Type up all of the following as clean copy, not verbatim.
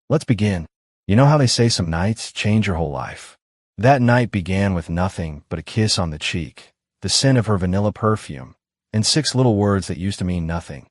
Let's begin. You know how they say some nights change your whole life? That night began with nothing but a kiss on the cheek, the scent of her vanilla perfume, and 6 little words that used to mean nothing.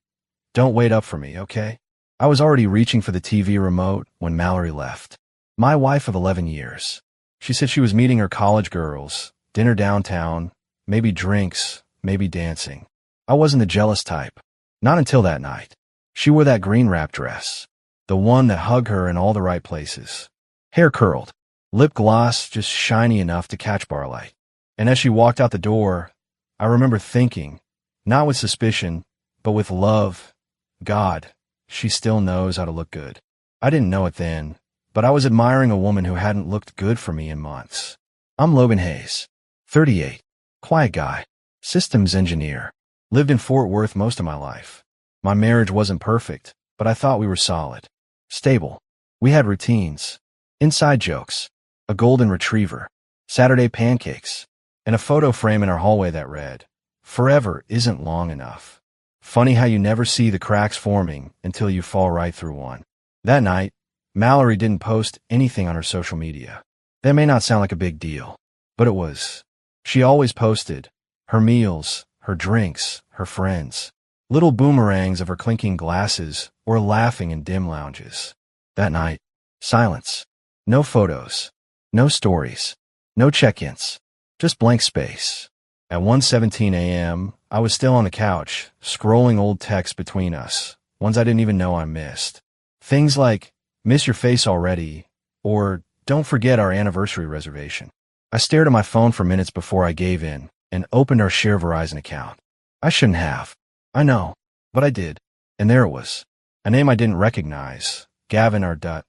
Don't wait up for me, okay? I was already reaching for the TV remote when Mallory left. My wife of 11 years. She said she was meeting her college girls, dinner downtown, maybe drinks, maybe dancing. I wasn't the jealous type. Not until that night. She wore that green wrap dress. The one that hugged her in all the right places. Hair curled. Lip gloss just shiny enough to catch barlight. And as she walked out the door, I remember thinking, not with suspicion, but with love, God, she still knows how to look good. I didn't know it then, but I was admiring a woman who hadn't looked good for me in months. I'm Logan Hayes, 38, quiet guy, systems engineer, lived in Fort Worth most of my life. My marriage wasn't perfect, but I thought we were solid, stable. We had routines, inside jokes, a golden retriever, Saturday pancakes, and a photo frame in our hallway that read, "Forever isn't long enough." Funny how you never see the cracks forming until you fall right through one. That night, Mallory didn't post anything on her social media. That may not sound like a big deal, but it was. She always posted her meals, her drinks, her friends, little boomerangs of her clinking glasses or laughing in dim lounges. That night, silence. No photos, no stories, no check-ins, just blank space. At 1:17 a.m., I was still on the couch, scrolling old texts between us, ones I didn't even know I missed. Things like, "Miss your face already," or "Don't forget our anniversary reservation." I stared at my phone for minutes before I gave in and opened our shared Verizon account. I shouldn't have. I know, but I did. And there it was. A name I didn't recognize, Gavin or Dut,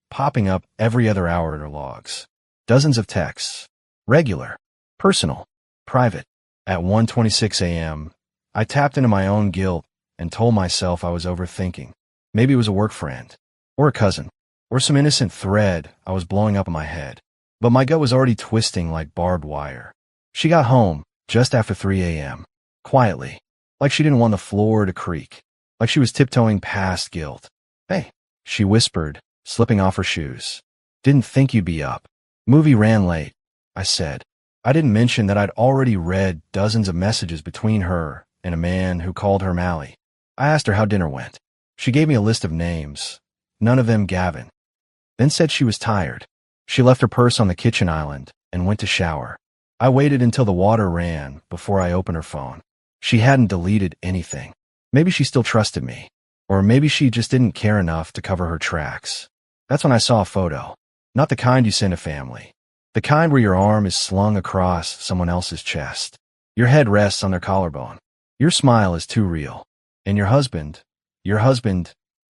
popping up every other hour in her logs. Dozens of texts. Regular. Personal. Private. At 1:26 a.m., I tapped into my own guilt and told myself I was overthinking. Maybe it was a work friend, or a cousin, or some innocent thread I was blowing up in my head. But my gut was already twisting like barbed wire. She got home just after 3 a.m., quietly, like she didn't want the floor to creak, like she was tiptoeing past guilt. "Hey," she whispered, slipping off her shoes. "Didn't think you'd be up." "Movie ran late," I said. I didn't mention that I'd already read dozens of messages between her and a man who called her Mally. I asked her how dinner went. She gave me a list of names, none of them Gavin. Then said she was tired. She left her purse on the kitchen island and went to shower. I waited until the water ran before I opened her phone. She hadn't deleted anything. Maybe she still trusted me. Or maybe she just didn't care enough to cover her tracks. That's when I saw a photo. Not the kind you send a family. The kind where your arm is slung across someone else's chest. Your head rests on their collarbone. Your smile is too real. And your husband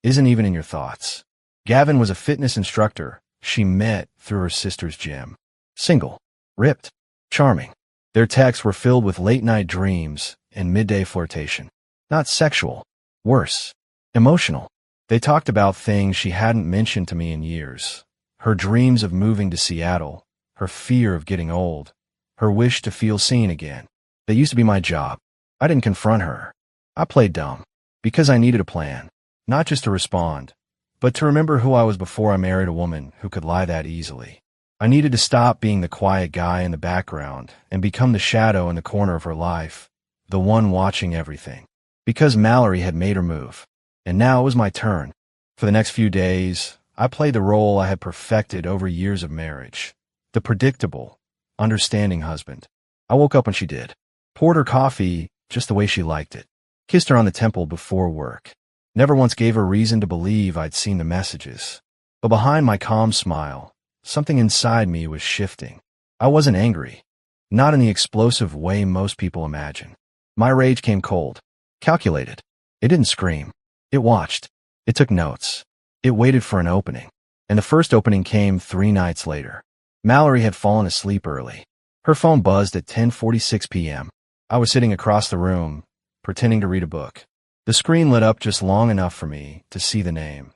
isn't even in your thoughts. Gavin was a fitness instructor she met through her sister's gym. Single. Ripped. Charming. Their texts were filled with late-night dreams and midday flirtation. Not sexual. Worse. Emotional. They talked about things she hadn't mentioned to me in years. Her dreams of moving to Seattle. Her fear of getting old, her wish to feel seen again. That used to be my job. I didn't confront her. I played dumb, because I needed a plan, not just to respond, but to remember who I was before I married a woman who could lie that easily. I needed to stop being the quiet guy in the background and become the shadow in the corner of her life, the one watching everything. Because Mallory had made her move, and now it was my turn. For the next few days, I played the role I had perfected over years of marriage. The predictable, understanding husband. I woke up when she did. Poured her coffee just the way she liked it. Kissed her on the temple before work. Never once gave her reason to believe I'd seen the messages. But behind my calm smile, something inside me was shifting. I wasn't angry. Not in the explosive way most people imagine. My rage came cold. Calculated. It didn't scream. It watched. It took notes. It waited for an opening. And the first opening came 3 nights later. Mallory had fallen asleep early. Her phone buzzed at 10:46 p.m. I was sitting across the room, pretending to read a book. The screen lit up just long enough for me to see the name,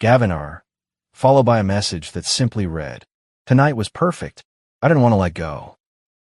Gavin R., followed by a message that simply read, "Tonight was perfect." I didn't want to let go.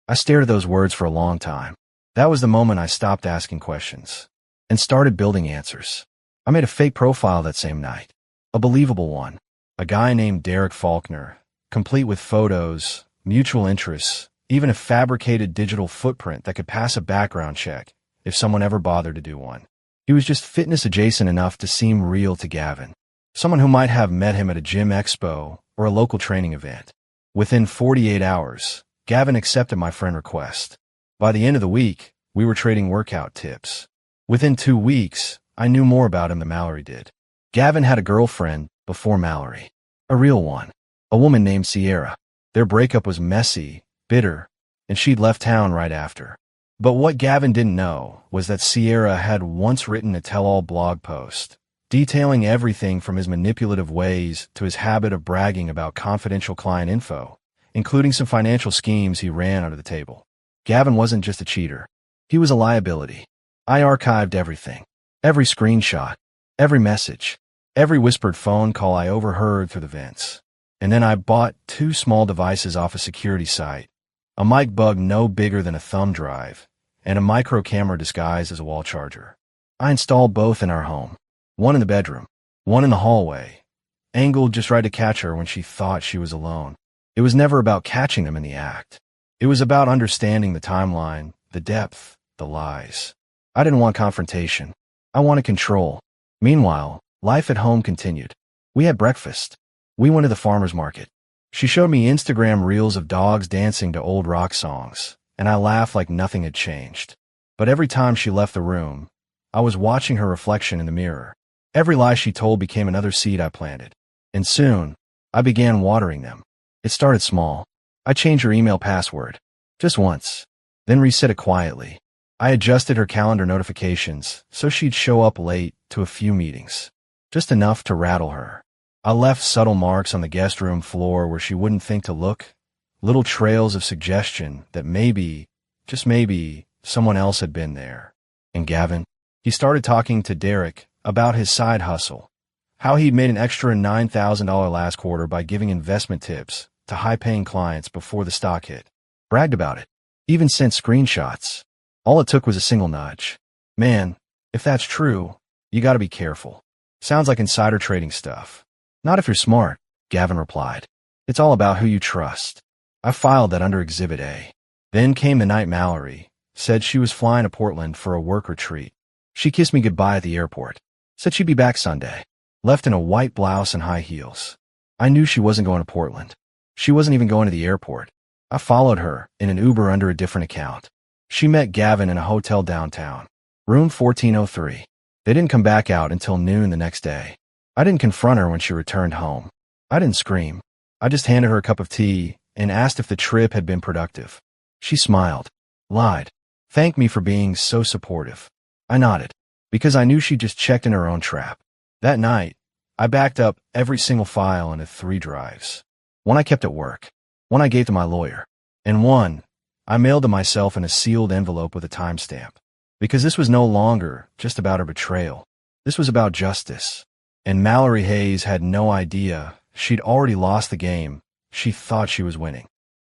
I stared at those words for a long time. That was the moment I stopped asking questions and started building answers. I made a fake profile that same night, a believable one, A guy named Derek Faulkner, complete with photos, mutual interests, even a fabricated digital footprint that could pass a background check if someone ever bothered to do one. He was just fitness adjacent enough to seem real to Gavin. Someone who might have met him at a gym expo or a local training event. Within 48 hours, Gavin accepted my friend request. By the end of the week, we were trading workout tips. Within 2 weeks, I knew more about him than Mallory did. Gavin had a girlfriend before Mallory. A real one. A woman named Sierra. Their breakup was messy, bitter, and she'd left town right after. But what Gavin didn't know was that Sierra had once written a tell-all blog post, detailing everything from his manipulative ways to his habit of bragging about confidential client info, including some financial schemes he ran under the table. Gavin wasn't just a cheater. He was a liability. I archived everything. Every screenshot. Every message. Every whispered phone call I overheard through the vents. And then I bought 2 small devices off a security site. A mic bug no bigger than a thumb drive, and a micro camera disguised as a wall charger. I installed both in our home. One in the bedroom, one in the hallway, angled just right to catch her when she thought she was alone. It was never about catching them in the act. It was about understanding the timeline, the depth, the lies. I didn't want confrontation. I wanted control. Meanwhile, life at home continued. We had breakfast. We went to the farmer's market. She showed me Instagram reels of dogs dancing to old rock songs, and I laughed like nothing had changed. But every time she left the room, I was watching her reflection in the mirror. Every lie she told became another seed I planted. And soon, I began watering them. It started small. I changed her email password. Just once. Then reset it quietly. I adjusted her calendar notifications so she'd show up late to a few meetings. Just enough to rattle her. I left subtle marks on the guest room floor where she wouldn't think to look. Little trails of suggestion that maybe, just maybe, someone else had been there. And Gavin? He started talking to Derek about his side hustle, how he'd made an extra $9,000 last quarter by giving investment tips to high-paying clients before the stock hit. Bragged about it. Even sent screenshots. All it took was a single nudge. Man, if that's true, you gotta be careful. Sounds like insider trading stuff. Not if you're smart, Gavin replied. It's all about who you trust. I filed that under Exhibit A. Then came the night Mallory said she was flying to Portland for a work retreat. She kissed me goodbye at the airport. Said she'd be back Sunday. Left in a white blouse and high heels. I knew she wasn't going to Portland. She wasn't even going to the airport. I followed her in an Uber under a different account. She met Gavin in a hotel downtown. Room 1403. They didn't come back out until noon the next day. I didn't confront her when she returned home. I didn't scream. I just handed her a cup of tea and asked if the trip had been productive. She smiled. Lied. Thanked me for being so supportive. I nodded, because I knew she'd just checked in her own trap. That night, I backed up every single file into 3 drives. One I kept at work, one I gave to my lawyer, and one I mailed to myself in a sealed envelope with a timestamp. Because this was no longer just about her betrayal. This was about justice. And Mallory Hayes had no idea she'd already lost the game she thought she was winning.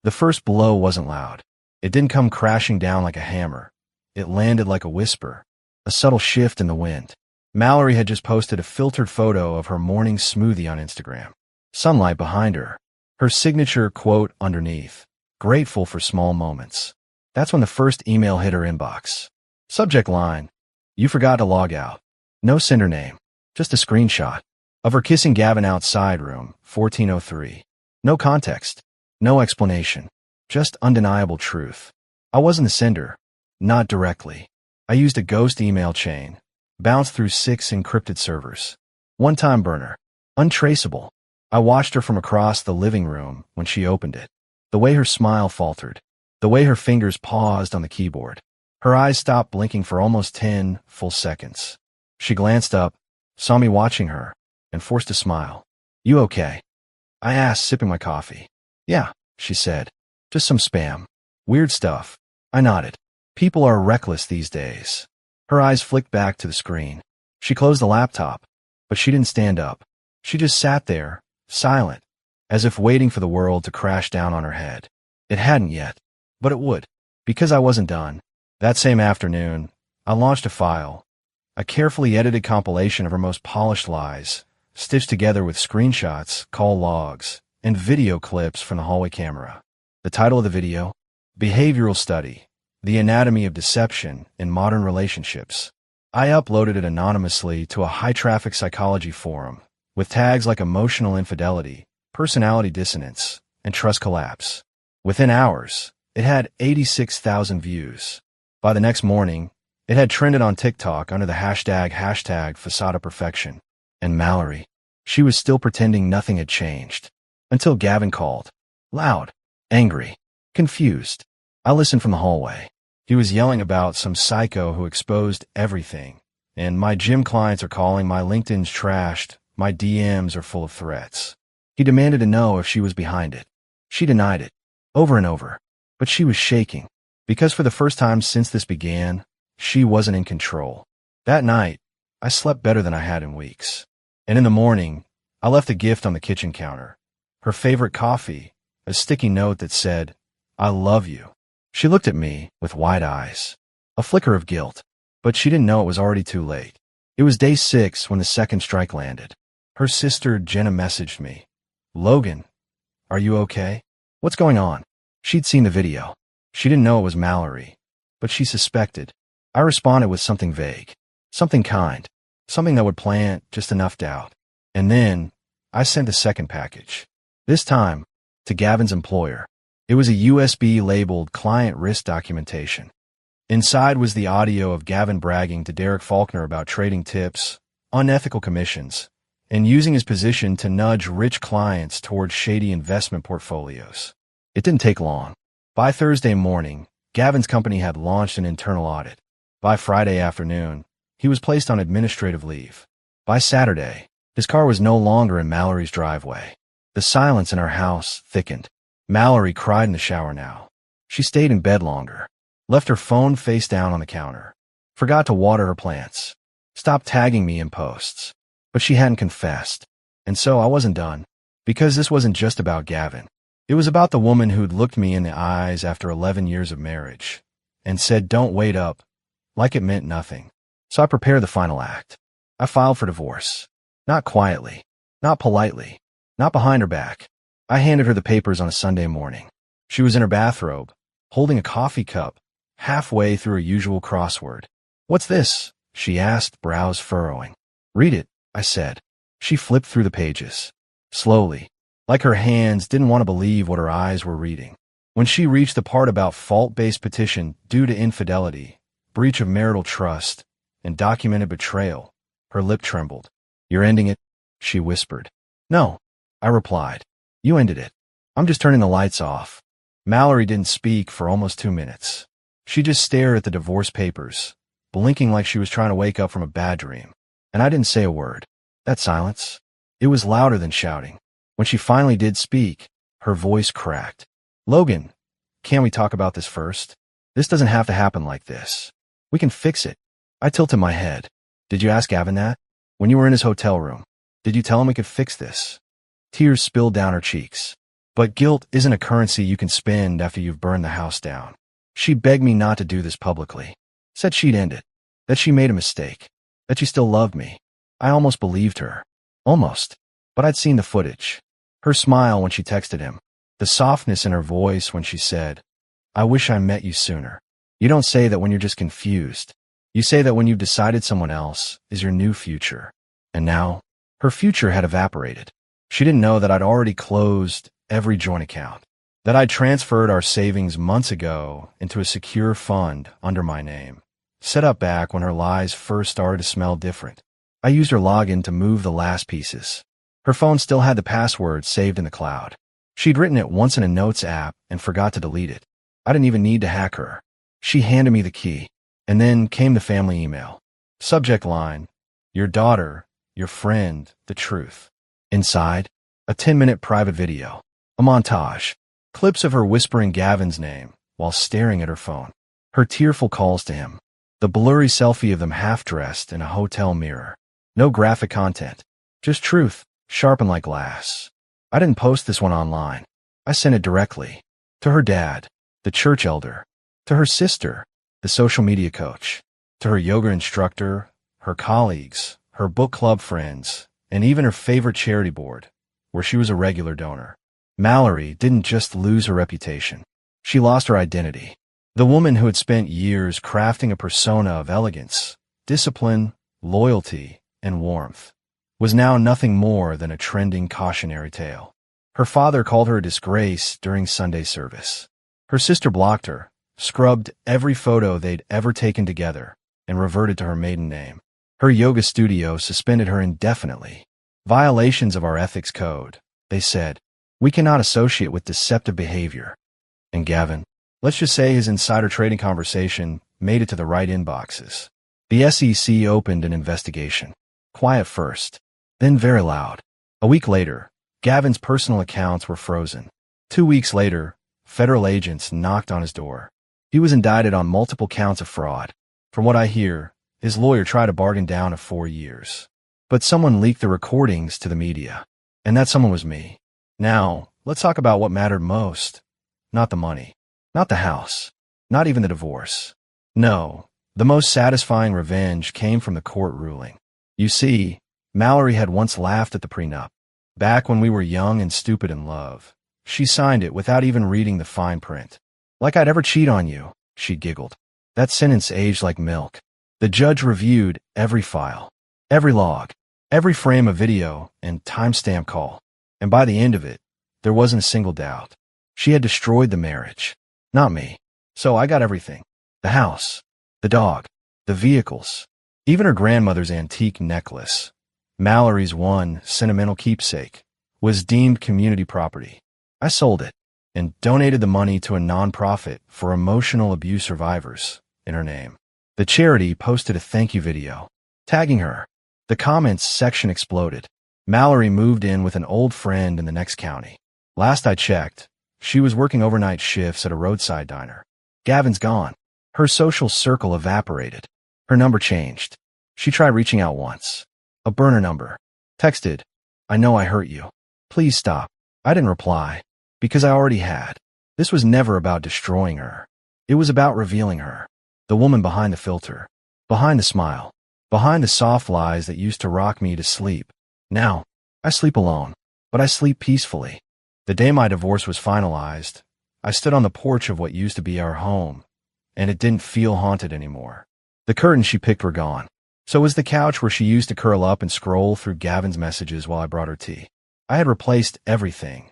The first blow wasn't loud. It didn't come crashing down like a hammer. It landed like a whisper. A subtle shift in the wind. Mallory had just posted a filtered photo of her morning smoothie on Instagram. Sunlight behind her. Her signature quote underneath. Grateful for small moments. That's when the first email hit her inbox. Subject line. You forgot to log out. No sender name. Just a screenshot. Of her kissing Gavin outside room 1403. No context. No explanation. Just undeniable truth. I wasn't the sender. Not directly. I used a ghost email chain, bounced through 6 encrypted servers. One-time burner. Untraceable. I watched her from across the living room when she opened it. The way her smile faltered. The way her fingers paused on the keyboard. Her eyes stopped blinking for almost 10 full seconds. She glanced up, saw me watching her, and forced a smile. You okay? I asked, sipping my coffee. Yeah, she said. Just some spam. Weird stuff. I nodded. People are reckless these days. Her eyes flicked back to the screen. She closed the laptop, but she didn't stand up. She just sat there, silent, as if waiting for the world to crash down on her head. It hadn't yet, but it would. Because I wasn't done. That same afternoon, I launched a file, a carefully edited compilation of her most polished lies, stitched together with screenshots, call logs, and video clips from the hallway camera. The title of the video? Behavioral Study: The Anatomy of Deception in Modern Relationships. I uploaded it anonymously to a high-traffic psychology forum with tags like emotional infidelity, personality dissonance, and trust collapse. Within hours, it had 86,000 views. By the next morning, it had trended on TikTok under the hashtag Facade of Perfection. And Mallory, she was still pretending nothing had changed. Until Gavin called. Loud, angry, confused. I listened from the hallway. He was yelling about some psycho who exposed everything. And my gym clients are calling, my LinkedIn's trashed, my DMs are full of threats. He demanded to know if she was behind it. She denied it, over and over. But she was shaking, because for the first time since this began, she wasn't in control. That night, I slept better than I had in weeks. And in the morning, I left a gift on the kitchen counter. Her favorite coffee, a sticky note that said, "I love you." She looked at me with wide eyes, a flicker of guilt, but she didn't know it was already too late. It was day 6 when the second strike landed. Her sister, Jenna, messaged me. "Logan, are you okay? What's going on?" She'd seen the video. She didn't know it was Mallory, but she suspected. I responded with something vague, something kind, something that would plant just enough doubt. And then I sent a second package. This time, to Gavin's employer. It was a USB-labeled client risk documentation. Inside was the audio of Gavin bragging to Derek Faulkner about trading tips, unethical commissions, and using his position to nudge rich clients towards shady investment portfolios. It didn't take long. By Thursday morning, Gavin's company had launched an internal audit. By Friday afternoon, he was placed on administrative leave. By Saturday, his car was no longer in Mallory's driveway. The silence in our house thickened. Mallory cried in the shower now. She stayed in bed longer, left her phone face down on the counter, forgot to water her plants, stopped tagging me in posts. But she hadn't confessed. And so I wasn't done. Because this wasn't just about Gavin. It was about the woman who'd looked me in the eyes after 11 years of marriage and said, "Don't wait up," like it meant nothing. So I prepared the final act. I filed for divorce. Not quietly, not politely, not behind her back. I handed her the papers on a Sunday morning. She was in her bathrobe, holding a coffee cup, halfway through her usual crossword. "What's this?" she asked, brows furrowing. "Read it," I said. She flipped through the pages. Slowly, like her hands didn't want to believe what her eyes were reading. When she reached the part about fault-based petition due to infidelity, breach of marital trust, and documented betrayal, her lip trembled. "You're ending it?" she whispered. "No," I replied. "You ended it. I'm just turning the lights off." Mallory didn't speak for almost 2 minutes. She just stared at the divorce papers, blinking like she was trying to wake up from a bad dream. And I didn't say a word. That silence, it was louder than shouting. When she finally did speak, her voice cracked. "Logan, can't we talk about this first? This doesn't have to happen like this. We can fix it." I tilted my head. "Did you ask Gavin that? When you were in his hotel room, did you tell him we could fix this?" Tears spilled down her cheeks. "But guilt isn't a currency you can spend after you've burned the house down." She begged me not to do this publicly. Said she'd end it. That she made a mistake. That she still loved me. I almost believed her. Almost. But I'd seen the footage. Her smile when she texted him. The softness in her voice when she said, "I wish I met you sooner." You don't say that when you're just confused. You say that when you've decided someone else is your new future. And now, her future had evaporated. She didn't know that I'd already closed every joint account. That I'd transferred our savings months ago into a secure fund under my name. Set up back when her lies first started to smell different. I used her login to move the last pieces. Her phone still had the password saved in the cloud. She'd written it once in a notes app and forgot to delete it. I didn't even need to hack her. She handed me the key. And then came the family email. Subject line, "Your daughter, your friend, the truth." Inside, a 10-minute private video. A montage. Clips of her whispering Gavin's name while staring at her phone. Her tearful calls to him. The blurry selfie of them half-dressed in a hotel mirror. No graphic content. Just truth, sharpened like glass. I didn't post this one online. I sent it directly. To her dad, the church elder. To her sister, the social media coach. To her yoga instructor, her colleagues, her book club friends, and even her favorite charity board, where she was a regular donor. Mallory didn't just lose her reputation. She lost her identity. The woman who had spent years crafting a persona of elegance, discipline, loyalty, and warmth was now nothing more than a trending cautionary tale. Her father called her a disgrace during Sunday service. Her sister blocked her, scrubbed every photo they'd ever taken together, and reverted to her maiden name. Her yoga studio suspended her indefinitely. Violations of our ethics code, they said. We cannot associate with deceptive behavior. And Gavin, let's just say his insider trading conversation made it to the right inboxes. The SEC opened an investigation. Quiet first, then very loud. A week later, Gavin's personal accounts were frozen. 2 weeks later, federal agents knocked on his door. He was indicted on multiple counts of fraud. From what I hear, his lawyer tried to bargain down to 4 years. But someone leaked the recordings to the media. And that someone was me. Now, let's talk about what mattered most. Not the money. Not the house. Not even the divorce. No, the most satisfying revenge came from the court ruling. You see, Mallory had once laughed at the prenup. Back when we were young and stupid in love, she signed it without even reading the fine print. Like I'd ever cheat on you, she giggled. That sentence aged like milk. The judge reviewed every file, every log, every frame of video and timestamp call. And by the end of it, there wasn't a single doubt. She had destroyed the marriage. Not me. So I got everything. The house, the dog, the vehicles, even her grandmother's antique necklace. Mallory's one sentimental keepsake was deemed community property. I sold it and donated the money to a nonprofit for emotional abuse survivors in her name. The charity posted a thank you video, tagging her. The comments section exploded. Mallory moved in with an old friend in the next county. Last I checked, she was working overnight shifts at a roadside diner. Gavin's gone. Her social circle evaporated. Her number changed. She tried reaching out once. A burner number. Texted, I know I hurt you. Please stop. I didn't reply, because I already had. This was never about destroying her. It was about revealing her. The woman behind the filter. Behind the smile. Behind the soft lies that used to rock me to sleep. Now, I sleep alone, but I sleep peacefully. The day my divorce was finalized, I stood on the porch of what used to be our home, and it didn't feel haunted anymore. The curtains she picked were gone. So was the couch where she used to curl up and scroll through Gavin's messages while I brought her tea. I had replaced everything,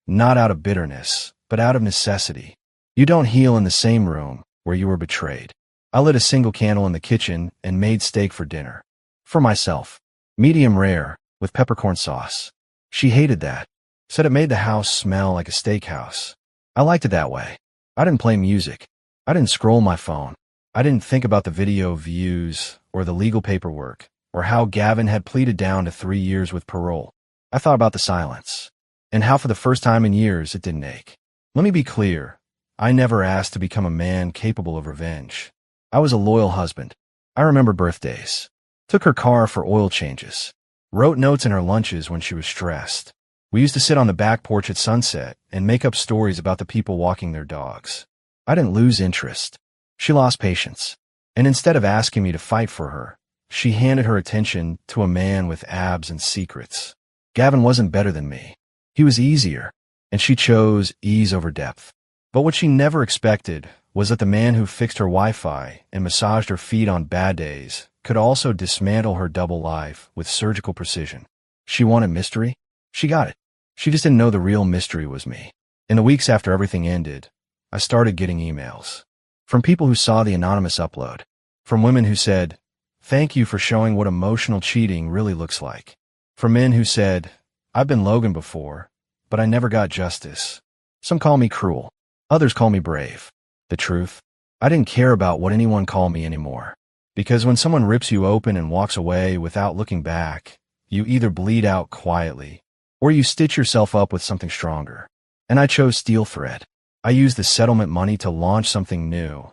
not out of bitterness, but out of necessity. You don't heal in the same room where you were betrayed. I lit a single candle in the kitchen and made steak for dinner. For myself. Medium rare, with peppercorn sauce. She hated that. Said it made the house smell like a steakhouse. I liked it that way. I didn't play music. I didn't scroll my phone. I didn't think about the video views or the legal paperwork or how Gavin had pleaded down to 3 years with parole. I thought about the silence and how for the first time in years it didn't ache. Let me be clear. I never asked to become a man capable of revenge. I was a loyal husband. I remember birthdays. Took her car for oil changes. Wrote notes in her lunches when she was stressed. We used to sit on the back porch at sunset and make up stories about the people walking their dogs. I didn't lose interest. She lost patience. And instead of asking me to fight for her, she handed her attention to a man with abs and secrets. Gavin wasn't better than me. He was easier, and she chose ease over depth. But what she never expected was that the man who fixed her Wi-Fi and massaged her feet on bad days could also dismantle her double life with surgical precision. She wanted mystery? She got it. She just didn't know the real mystery was me. In the weeks after everything ended, I started getting emails. From people who saw the anonymous upload. From women who said, "Thank you for showing what emotional cheating really looks like." From men who said, "I've been Logan before, but I never got justice." Some call me cruel. Others call me brave. The truth? I didn't care about what anyone called me anymore. Because when someone rips you open and walks away without looking back, you either bleed out quietly, or you stitch yourself up with something stronger. And I chose Steel Thread. I used the settlement money to launch something new.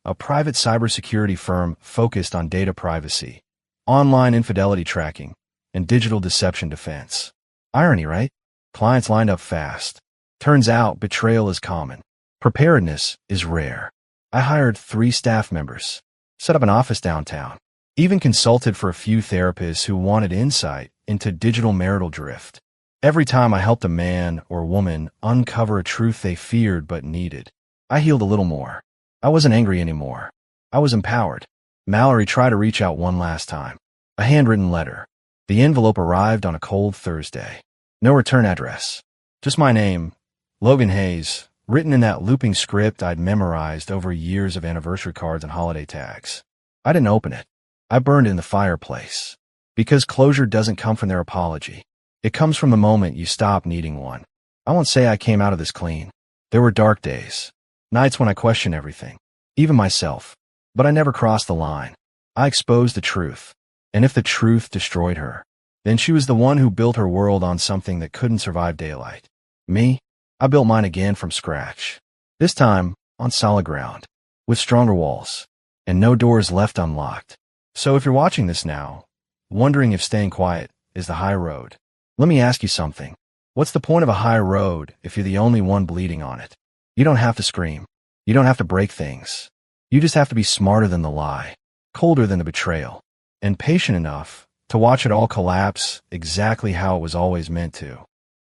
A private cybersecurity firm focused on data privacy, online infidelity tracking, and digital deception defense. Irony, right? Clients lined up fast. Turns out betrayal is common. Preparedness is rare. I hired 3 staff members, set up an office downtown, even consulted for a few therapists who wanted insight into digital marital drift. Every time I helped a man or woman uncover a truth they feared but needed, I healed a little more. I wasn't angry anymore. I was empowered. Mallory tried to reach out one last time. A handwritten letter. The envelope arrived on a cold Thursday. No return address. Just my name, Logan Hayes, written in that looping script I'd memorized over years of anniversary cards and holiday tags. I didn't open it. I burned it in the fireplace. Because closure doesn't come from their apology. It comes from the moment you stop needing one. I won't say I came out of this clean. There were dark days. Nights when I questioned everything. Even myself. But I never crossed the line. I exposed the truth. And if the truth destroyed her, then she was the one who built her world on something that couldn't survive daylight. Me? I built mine again from scratch. This time, on solid ground. With stronger walls. And no doors left unlocked. So if you're watching this now, wondering if staying quiet is the high road, let me ask you something. What's the point of a high road if you're the only one bleeding on it? You don't have to scream. You don't have to break things. You just have to be smarter than the lie, colder than the betrayal, and patient enough to watch it all collapse exactly how it was always meant to.